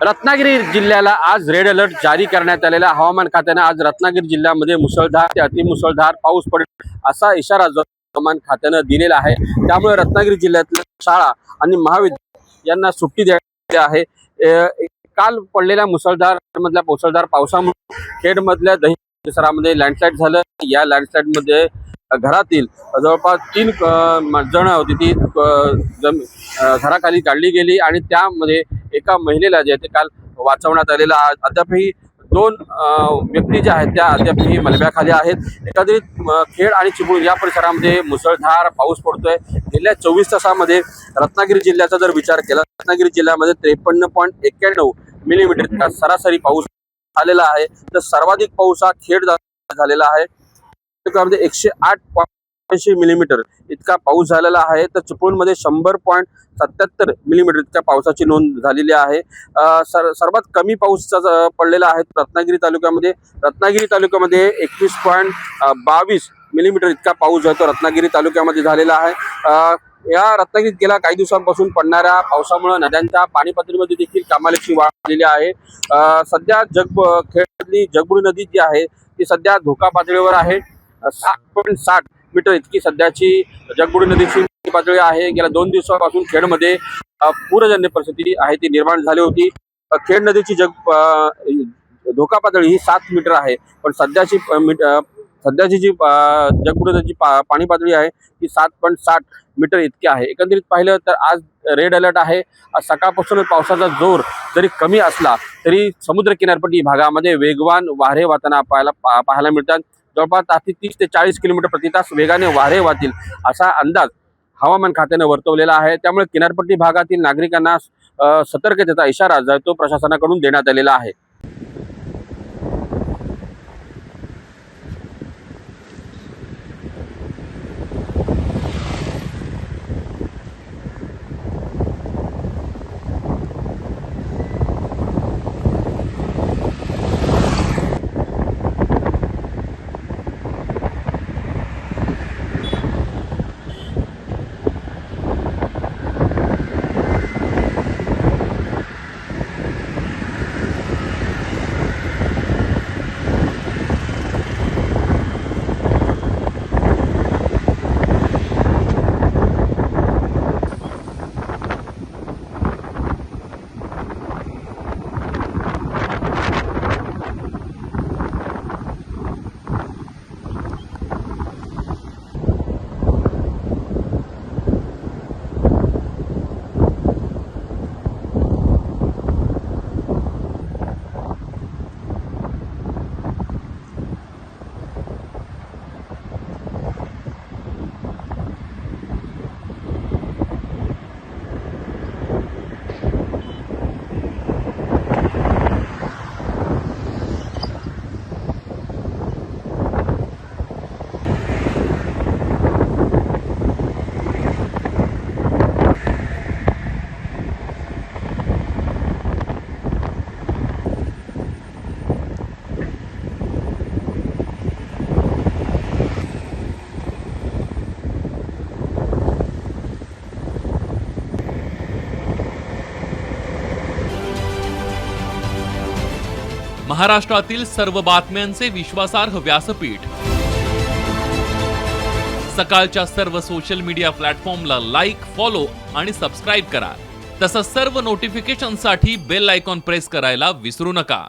रत्नागिरी जिल्ह्याला आज red alert जारी करण्यात आलेला हवामान खात्याने आज रत्नागिरी जिल्ह्यामध्ये मुसळधार ते अतिमुसळधार पाऊस पडेल असा इशारा हवामान खात्याने दिलेला आहे। त्यामुळे रत्नागिरी जिल्ह्यातल्या शाळा आणि महाविद्यालय यांना सुट्टी देण्यात आहे। काल पडलेल्या मुसळधार पावसामुळे खेडमधल्या दही परिसरामध्ये लँडस्लाइड झालं। या लँडस्लाइडमध्ये घरातील जवळपास 3 जण होती ती घराखाली काढली गेली आणि त्यामध्ये एका महिलेला जे ते काल वाचवण्यात आलेला। अद्यापही 2 व्यक्ती ज्या आहेत त्या अद्यापही मलब्याखाली आहेत। एकंदरीत खेड आणि चिपळूण या परिसरामध्ये मुसळधार पाऊस पडतोय। गेल्या 24 तासामध्ये रत्नागिरी जिल्ह्याचा जर विचार केला रत्नागिरी जिल्ह्यामध्ये 53.91 मिलीमीटर इतका सरासरी पाऊस आलेला आहे। तर सर्वाधिक पाऊस हा खेड झालेला आहे। त्यामध्ये 108.80 मिलीमीटर इतका पाऊस झालेला आहे। तर चिपळूणमध्ये 100.77 मिलीमीटर इतक्या पावसाची नोंद झालेली आहे। सर्वात कमी पाऊस पडलेला आहे रत्नागिरी तालुक्यामध्ये। रत्नागिरी तालुक्यामध्ये 21.22 मिलीमीटर इतका पाऊस जो तो रत्नागिरी तालुक्यामध्ये झालेला आहे। या रत्नागिरीत गेल्या काही दिवसांपासून पडणाऱ्या पावसामुळे नद्यांच्या पाणी पातळीमध्ये देखील कमालीची वाढ झालेली आहे। सध्या खेडमधली जगबुडी नदी जी आहे ती सध्या धोका पातळीवर आहे। 7.60 मीटर इतकी सध्याची जगबुडी नदीची पातळी आहे। गेल्या 2 दिवसांपासून खेडमध्ये पूरजन्य परिस्थिती आहे ती निर्माण झाली होती। खेड नदीची धोका पातळी ही 7 मीटर आहे, पण सध्याची जी जगबुडी नदीची पाणी पातळी आहे ती 7.60 मीटर इतकी आहे। एकंदरीत पाहिलं तर आज रेड अलर्ट आहे। सकाळपासून पावसाचा जोर जरी कमी असला तरी समुद्र किनारपट्टी भागामध्ये वेगवान वारे वाहताना पाहायला मिळतात। जवळपास 30 ते 40 किलोमीटर प्रति तास वेगाने वारे वाहतील असा अंदाज हवामान खात्याने वर्तवलेला आहे। त्यामुळे किनारपट्टी भागातील नागरिकांना सतर्कतेचा इशारा जो प्रशासनाकडून देण्यात आलेला आहे। महाराष्ट्रातील सर्व बातम्यांचे विश्वासार्ह व्यासपीठ सकाळच्या सर्व सोशल मीडिया प्लॅटफॉर्मला लाईक, फॉलो आणि सबस्क्राईब करा। तसंच सर्व नोटिफिकेशनसाठी बेल आयकॉन प्रेस करायला विसरू नका।